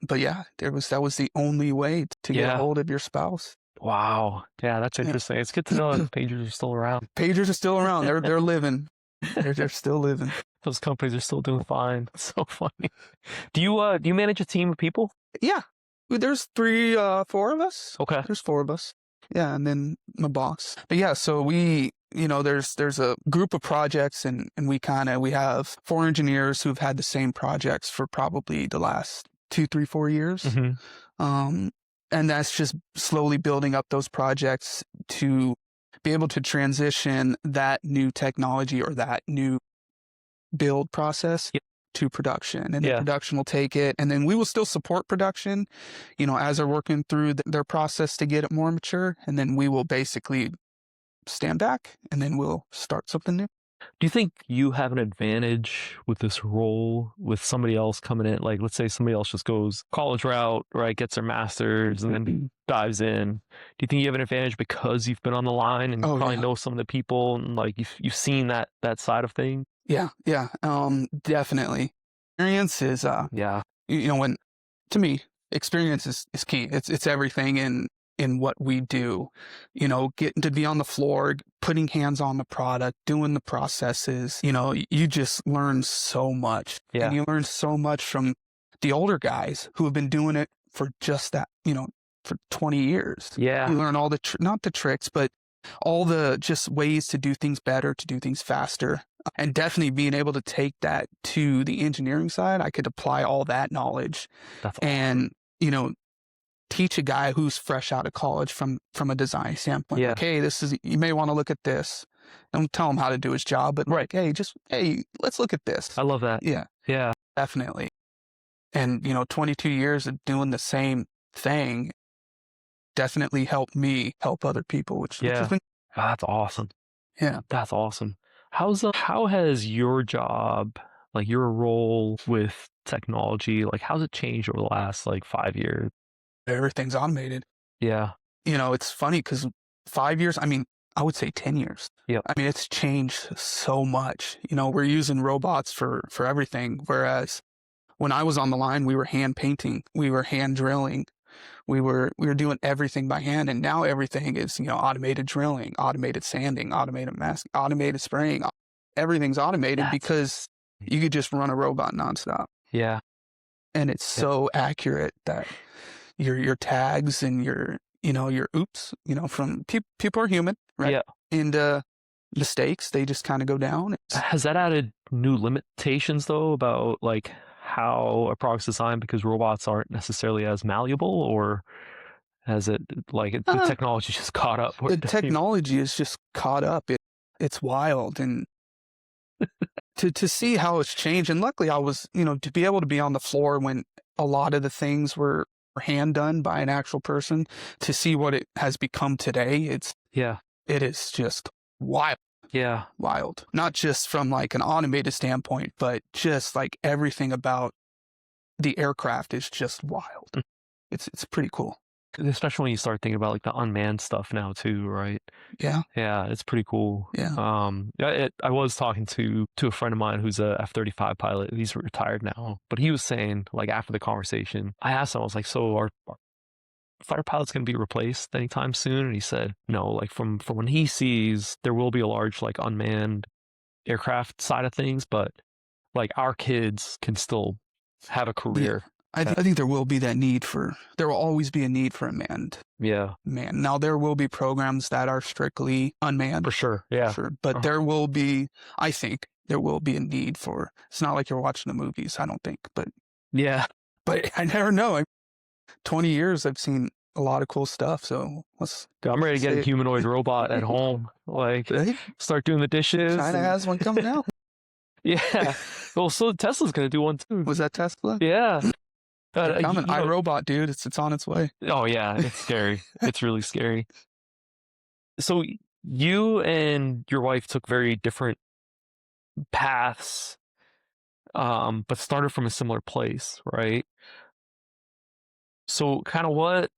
Speaker 2: But yeah, that was the only way to get a
Speaker 1: Yeah.
Speaker 2: hold of your spouse.
Speaker 1: Wow. Yeah, that's
Speaker 2: Yeah.
Speaker 1: interesting. It's good to know that pagers are still around.
Speaker 2: Pagers are still around. They're living. They're still living.
Speaker 1: Those companies are still doing fine. It's so funny. Do you manage a team of people?
Speaker 2: Yeah. There's four of us.
Speaker 1: Okay.
Speaker 2: There's four of us. Yeah, and then my boss. But yeah, so there's a group of projects, and we have four engineers who've had the same projects for probably the last 2, 3, 4 years.
Speaker 1: Mm-hmm.
Speaker 2: And that's just slowly building up those projects to be able to transition that new technology or that new build process
Speaker 1: Yep.
Speaker 2: to production. And then
Speaker 1: Yeah.
Speaker 2: production will take it. And then we will still support production, as they're working through their process to get it more mature. And then we will basically stand back and then we'll start something new.
Speaker 1: Do you think you have an advantage with this role with somebody else coming in? Like, let's say somebody else just goes college route, right, gets their master's and then dives in. Do you think you have an advantage because you've been on the line and you
Speaker 2: Oh,
Speaker 1: probably
Speaker 2: yeah.
Speaker 1: know some of the people and like you've seen that side of things?
Speaker 2: Yeah. Yeah. Definitely. Experience is,
Speaker 1: Yeah.
Speaker 2: when, to me, experience is key. It's everything in what we do, getting to be on the floor, putting hands on the product, doing the processes, you just learn so much.
Speaker 1: Yeah.
Speaker 2: And you learn so much from the older guys who have been doing it for just that, for 20 years.
Speaker 1: Yeah.
Speaker 2: You learn all the, not the tricks, but all the just ways to do things better, to do things faster. And definitely being able to take that to the engineering side, I could apply all that knowledge
Speaker 1: That's awesome.
Speaker 2: and, teach a guy who's fresh out of college from a design standpoint.
Speaker 1: Yeah.
Speaker 2: Like, hey, you may want to look at this. Don't tell him how to do his job, but
Speaker 1: Right.
Speaker 2: like, hey, let's look at this.
Speaker 1: I love that.
Speaker 2: Yeah,
Speaker 1: Yeah.
Speaker 2: definitely. And, 22 years of doing the same thing definitely helped me help other people, which
Speaker 1: Yeah.
Speaker 2: has been,
Speaker 1: That's awesome.
Speaker 2: yeah.
Speaker 1: That's awesome. How has your job, like your role with technology, like how's it changed over the last like 5 years?
Speaker 2: Everything's automated.
Speaker 1: Yeah.
Speaker 2: It's funny because 5 years, I would say 10 years.
Speaker 1: Yep.
Speaker 2: It's changed so much. We're using robots for everything. Whereas when I was on the line, we were hand painting, we were hand drilling, we were doing everything by hand. And now everything is, automated drilling, automated sanding, automated mask, automated spraying. Everything's automated because you could just run a robot nonstop.
Speaker 1: Yeah.
Speaker 2: And it's so accurate that your tags and your oops, from people are human, right?
Speaker 1: Yeah.
Speaker 2: And mistakes, they just kind of go down.
Speaker 1: Has that added new limitations though about like how a product's designed because robots aren't necessarily as malleable, or has it the technology just caught up?
Speaker 2: The technology is just caught up. It's wild, and to see how it's changed. And luckily, I was to be able to be on the floor when a lot of the things were hand done by an actual person, to see what it has become today. It is just wild.
Speaker 1: Yeah.
Speaker 2: Wild. Not just from like an automated standpoint, but just like everything about the aircraft is just wild. It's pretty cool.
Speaker 1: Especially when you start thinking about like the unmanned stuff now too, right?
Speaker 2: Yeah.
Speaker 1: Yeah, it's pretty cool.
Speaker 2: Yeah.
Speaker 1: I was talking to a friend of mine who's a F-35 pilot. He's retired now, but he was saying like after the conversation, I asked him, I was like, so our fighter pilot's going to be replaced anytime soon? And he said, no, like from when he sees, there will be a large like unmanned aircraft side of things, but like our kids can still have a career.
Speaker 2: I think there will always be a need for a manned.
Speaker 1: Yeah.
Speaker 2: Man. Now there will be programs that are strictly unmanned.
Speaker 1: For sure. Yeah.
Speaker 2: Sure. But I think there will be a need for, it's not like you're watching the movies, I don't think, but
Speaker 1: yeah.
Speaker 2: But I never know. 20 years, I've seen a lot of cool stuff. So
Speaker 1: I'm ready to get a humanoid robot at home. Like, start doing the dishes.
Speaker 2: China has one coming out.
Speaker 1: Yeah. Well, so Tesla's going to do one too.
Speaker 2: Was that Tesla?
Speaker 1: Yeah.
Speaker 2: Coming. iRobot, dude. It's on its way.
Speaker 1: Oh, yeah. It's scary. It's really scary. So you and your wife took very different paths, but started from a similar place, right? So kind of what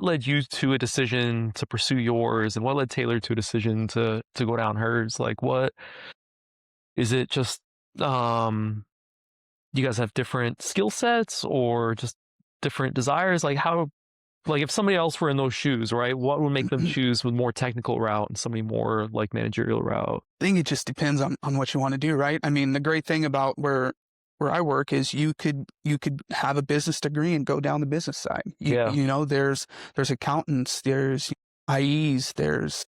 Speaker 1: led you to a decision to pursue yours, and what led Taylor to a decision to go down hers? Like, what is it? Just you guys have different skill sets or just different desires? Like, how Like if somebody else were in those shoes, right? What would make them choose with more technical route and somebody more like managerial route?
Speaker 2: I think it just depends on what you want to do, right? I mean, the great thing about where I work is you could have a business degree and go down the business side.
Speaker 1: Yeah.
Speaker 2: You know, there's accountants, there's IEs, there's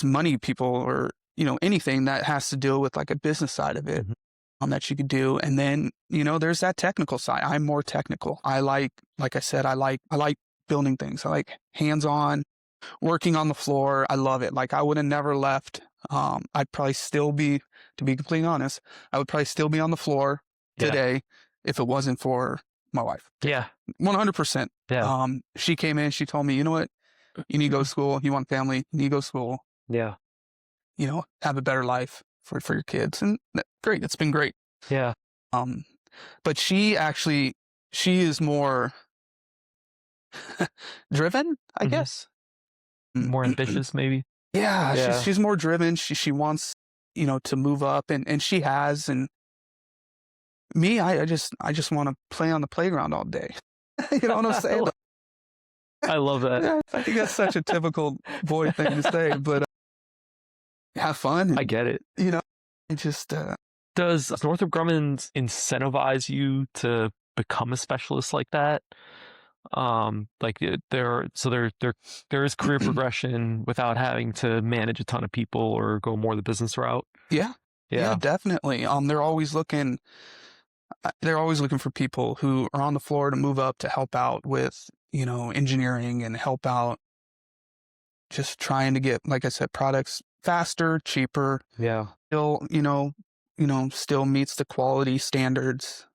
Speaker 2: money people, or anything that has to deal with like a business side of it,
Speaker 1: Mhm.
Speaker 2: that you could do. And then there's that technical side. I'm more technical. Like I said, I like building things. I like hands on working on the floor. I love it. Like I would have never left. I'd probably still be, to be completely honest, I would probably still be on the floor
Speaker 1: Yeah.
Speaker 2: today if it wasn't for my wife.
Speaker 1: Yeah.
Speaker 2: 100%.
Speaker 1: Yeah.
Speaker 2: She came in, she told me, you know what? You need to go to school. You want family. You need to go to school,
Speaker 1: Yeah.
Speaker 2: have a better life for your kids. And great. It's been great.
Speaker 1: Yeah.
Speaker 2: Um, but she is more driven, I
Speaker 1: Mhm.
Speaker 2: guess.
Speaker 1: More ambitious, maybe.
Speaker 2: Yeah, she's
Speaker 1: Yeah.
Speaker 2: she's more driven. She wants, to move up, and she has. And me, I just want to play on the playground all day. You know what I'm saying?
Speaker 1: I love that.
Speaker 2: Yeah, I think that's such a typical boy thing to say, but have fun.
Speaker 1: I
Speaker 2: And,
Speaker 1: get it.
Speaker 2: it just
Speaker 1: Does Northrop Grumman incentivize you to become a specialist like that? Like there is career progression without having to manage a ton of people or go more the business route.
Speaker 2: yeah, yeah,
Speaker 1: Yeah.
Speaker 2: definitely. They're always looking for people who are on the floor to move up to help out with engineering and help out just trying to get, like I said, products faster, cheaper,
Speaker 1: Yeah.
Speaker 2: still, still meets the quality standards.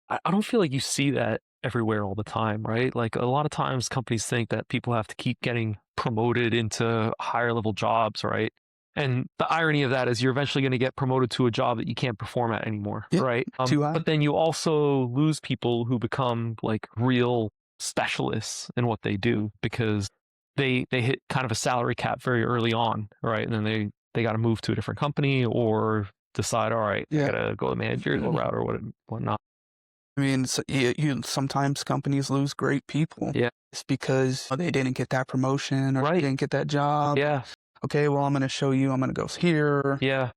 Speaker 1: I don't feel like you see that everywhere all the time, right? Like a lot of times companies think that people have to keep getting promoted into higher level jobs, right? And the irony of that is you're eventually going to get promoted to a job that you can't perform at anymore,
Speaker 2: Yeah,
Speaker 1: right?
Speaker 2: too high.
Speaker 1: But then you also lose people who become like real specialists in what they do because they hit kind of a salary cap very early on, right? And then they got to move to a different company or decide, all right, I
Speaker 2: Yeah.
Speaker 1: got to go the managerial route or whatnot.
Speaker 2: I mean, sometimes companies lose great people.
Speaker 1: Yeah.
Speaker 2: It's because they didn't get that promotion or they
Speaker 1: Right.
Speaker 2: didn't get that job.
Speaker 1: Yeah.
Speaker 2: Okay, well, I'm going to show you. I'm going to go here.
Speaker 1: Yeah.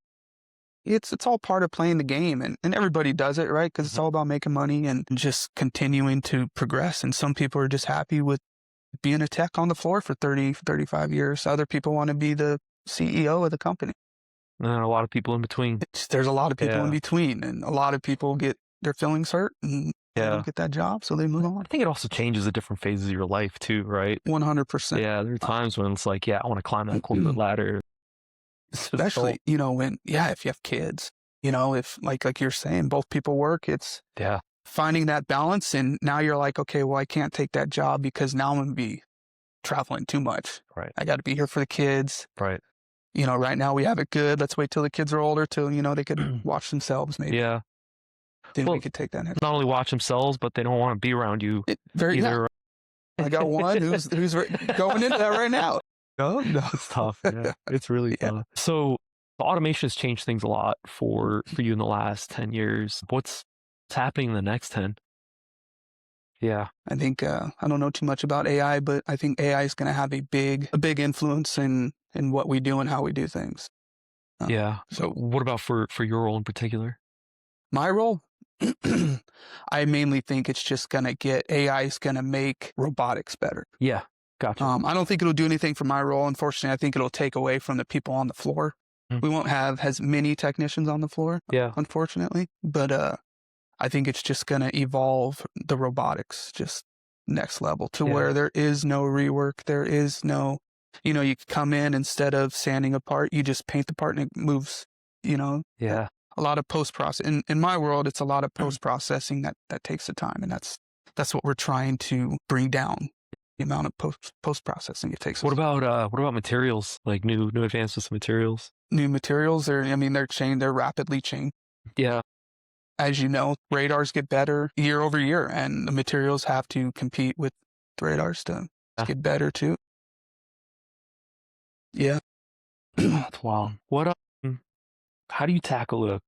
Speaker 2: It's all part of playing the game, and everybody does it, right? Because it's
Speaker 1: Mhm.
Speaker 2: all about making money and just continuing to progress. And some people are just happy with being a tech on the floor for 30, 35 years. Other people want to be the CEO of the company.
Speaker 1: And then a lot of people in between.
Speaker 2: There's a lot of people in
Speaker 1: Yeah.
Speaker 2: between, and a lot of people get their feelings hurt and they
Speaker 1: Yeah.
Speaker 2: don't get that job, so they move
Speaker 1: I
Speaker 2: on.
Speaker 1: think it also changes at different phases of your life too, right?
Speaker 2: 100%.
Speaker 1: Yeah, there are times when it's like, yeah, I want to climb that corporate ladder. It's just so,
Speaker 2: Especially, if you have kids, if like you're saying, both people work, it's
Speaker 1: yeah,
Speaker 2: finding that balance. And now you're like, okay, well, I can't take that job because now I'm going to be traveling too much.
Speaker 1: right,
Speaker 2: I got to be here for the kids.
Speaker 1: right.
Speaker 2: Right now we have it good. Let's wait till the kids are older till, they could watch themselves maybe.
Speaker 1: Yeah.
Speaker 2: Then
Speaker 1: Well,
Speaker 2: we could take that next.
Speaker 1: not only watch themselves, but they don't want to be around you
Speaker 2: Yeah.
Speaker 1: either.
Speaker 2: I got one who's going into that right now. No.
Speaker 1: It's tough. Yeah, it's really
Speaker 2: Yeah.
Speaker 1: tough. So the automation has changed things a lot for you in the last 10 years. What's happening in the next 10? Yeah.
Speaker 2: I think I don't know too much about AI, but I think AI is going to have a big influence in what we do and how we do things.
Speaker 1: Yeah.
Speaker 2: So
Speaker 1: What about for your role in particular?
Speaker 2: my role, I mainly think it's just going to get AI is going to make robotics better.
Speaker 1: Yeah. Gotcha.
Speaker 2: I don't think it'll do anything for my role. Unfortunately, I think it'll take away from the people on the floor.
Speaker 1: Mm.
Speaker 2: We won't have as many technicians on the floor,
Speaker 1: Yeah.
Speaker 2: unfortunately. But I think it's just going to evolve the robotics just next level to
Speaker 1: Yeah.
Speaker 2: where there is no rework. There is no, you come in instead of sanding a part, you just paint the part and it moves,
Speaker 1: Yeah.
Speaker 2: a lot of post-process. In my world, it's a lot of post-processing that takes the time. And that's what we're trying to bring down, the amount of post-processing it takes.
Speaker 1: What about materials? Like new advancements in materials?
Speaker 2: New materials? They're rapidly changing.
Speaker 1: Yeah.
Speaker 2: As you know, radars get better year over year, and the materials have to compete with the radars to get better too. Yeah.
Speaker 1: That's wild. How do you tackle a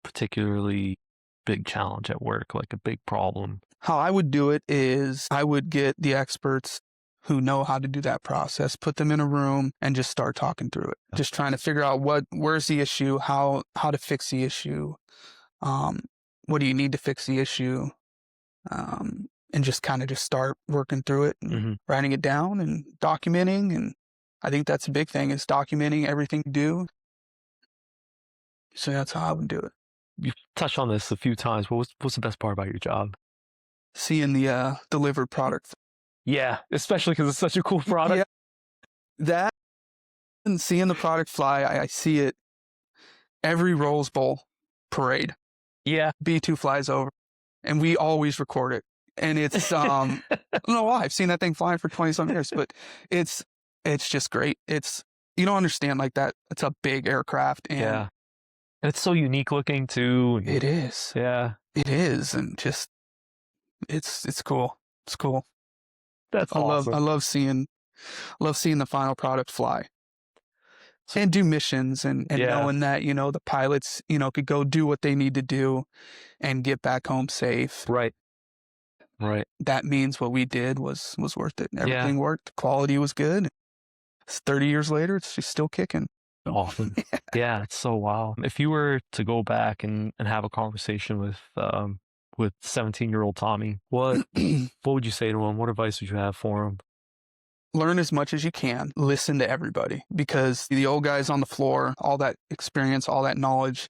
Speaker 1: particularly big challenge at work, like a big problem?
Speaker 2: How I would do it is I would get the experts who know how to do that process, put them in a room and just start talking through it. Just trying to figure out where's the issue, how to fix the issue. What do you need to fix the issue? And just kind of just start working through it and writing it down and documenting. And I think that's a big thing, is documenting everything you do. So that's how I would do it.
Speaker 1: You've touched on this a few times, but what's the best part about your job?
Speaker 2: Seeing the delivered product.
Speaker 1: Yeah, especially because it's such a cool product.
Speaker 2: Yeah, that and seeing the product fly, I see it every Rose Bowl parade.
Speaker 1: Yeah.
Speaker 2: B2 flies over, and we always record it. And it's, I don't know why. I've seen that thing flying for 20-some years, but it's just great. You don't understand like that. It's a big aircraft. And
Speaker 1: yeah. And it's so unique looking too.
Speaker 2: It is.
Speaker 1: Yeah.
Speaker 2: It is. And just, it's cool. It's cool.
Speaker 1: That's awesome.
Speaker 2: I love seeing the final product fly and do missions and knowing that, the pilots, could go do what they need to do and get back home safe.
Speaker 1: Right. Right.
Speaker 2: That means what we did was worth it. Everything worked. The quality was good. It's 30 years later, it's just still kicking.
Speaker 1: Awesome. Yeah, it's so wild. If you were to go back and have a conversation with 17-year-old Tommy, what would you say to him? What advice would you have for him?
Speaker 2: Learn as much as you can. Listen to everybody, because the old guys on the floor, all that experience, all that knowledge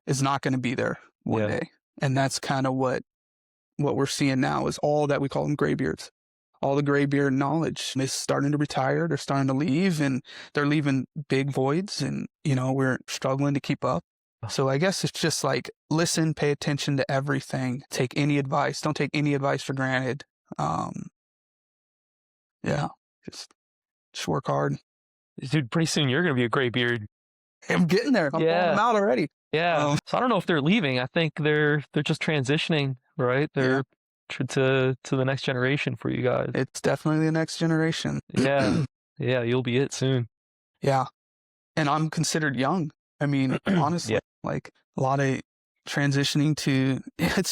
Speaker 2: is not going to be there one day. And that's kind of what we're seeing now, is all that, we call them graybeards. All the graybeard knowledge is starting to retire. They're starting to leave, and they're leaving big voids, and, we're struggling to keep up. So I guess it's just like, listen, pay attention to everything. Take any advice. Don't take any advice for granted. Just work hard.
Speaker 1: Dude, pretty soon you're going to be a graybeard.
Speaker 2: I'm getting there. I'm pulling them out already.
Speaker 1: Yeah. So I don't know if they're leaving. I think they're just transitioning, right? They're to the next generation for you guys.
Speaker 2: It's definitely the next generation.
Speaker 1: Yeah. Yeah, you'll be it soon.
Speaker 2: Yeah. And I'm considered young. I mean, honestly, like a lot of transitioning to, it's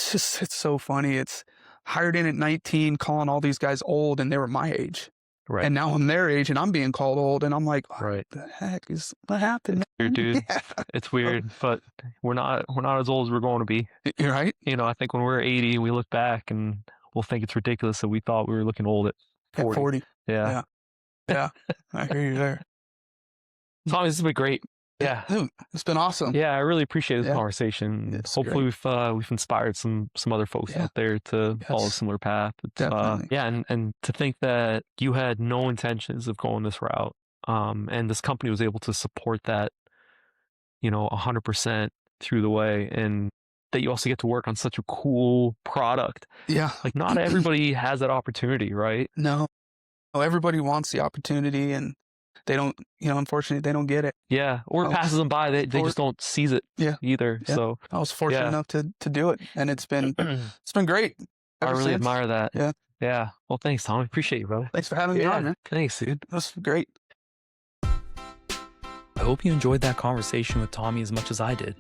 Speaker 2: so funny. It's hired in at 19, calling all these guys old, and they were my age.
Speaker 1: Right.
Speaker 2: And now I'm their age and I'm being called old, and I'm like,
Speaker 1: what
Speaker 2: the heck is what happened?
Speaker 1: Weird, dude. It's weird, but we're not as old as we're going to be.
Speaker 2: You're right.
Speaker 1: I think when we're 80, we look back and we'll think it's ridiculous that we thought we were looking old at 40.
Speaker 2: At 40.
Speaker 1: Yeah.
Speaker 2: I hear you there.
Speaker 1: Tommy, this has been great. Yeah.
Speaker 2: Dude, it's been awesome.
Speaker 1: Yeah, I really appreciate this conversation.
Speaker 2: It's
Speaker 1: hopefully we've inspired some other folks out there to follow a similar path.
Speaker 2: Definitely.
Speaker 1: And to think that you had no intentions of going this route, and this company was able to support that, 100% through the way, and that you also get to work on such a cool product.
Speaker 2: Yeah.
Speaker 1: Like, not everybody has that opportunity, right?
Speaker 2: No, everybody wants the opportunity, and they don't, unfortunately, they don't get it.
Speaker 1: Yeah. Or it passes them by. They just don't seize it either.
Speaker 2: Yeah.
Speaker 1: So
Speaker 2: I was fortunate enough to do it, and it's been great.
Speaker 1: I really admire that.
Speaker 2: Yeah.
Speaker 1: Yeah. Well, thanks, Tommy. Appreciate you, brother.
Speaker 2: Thanks for having me on, man.
Speaker 1: Thanks, dude.
Speaker 2: That's great.
Speaker 1: I hope you enjoyed that conversation with Tommy as much as I did.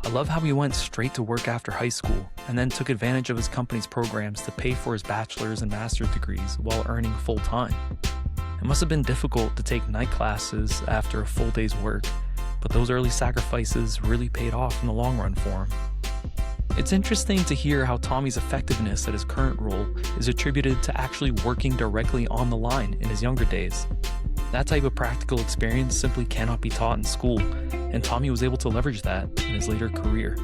Speaker 1: I love how he went straight to work after high school and then took advantage of his company's programs to pay for his bachelor's and master's degrees while earning full time. It must have been difficult to take night classes after a full day's work, but those early sacrifices really paid off in the long run for him. It's interesting to hear how Tommy's effectiveness at his current role is attributed to actually working directly on the line in his younger days. That type of practical experience simply cannot be taught in school, and Tommy was able to leverage that in his later career.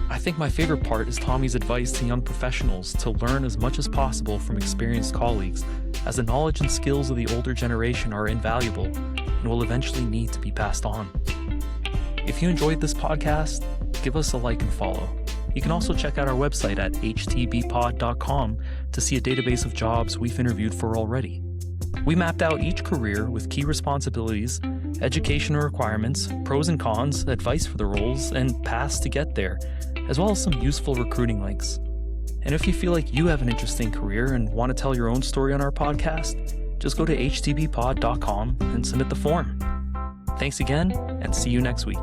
Speaker 1: I think my favorite part is Tommy's advice to young professionals to learn as much as possible from experienced colleagues, as the knowledge and skills of the older generation are invaluable and will eventually need to be passed on. If you enjoyed this podcast, give us a like and follow. You can also check out our website at htbpod.com to see a database of jobs we've interviewed for already. We mapped out each career with key responsibilities, educational requirements, pros and cons, advice for the roles, and paths to get there, as well as some useful recruiting links. And if you feel like you have an interesting career and want to tell your own story on our podcast, just go to htbpod.com and submit the form. Thanks again, and see you next week.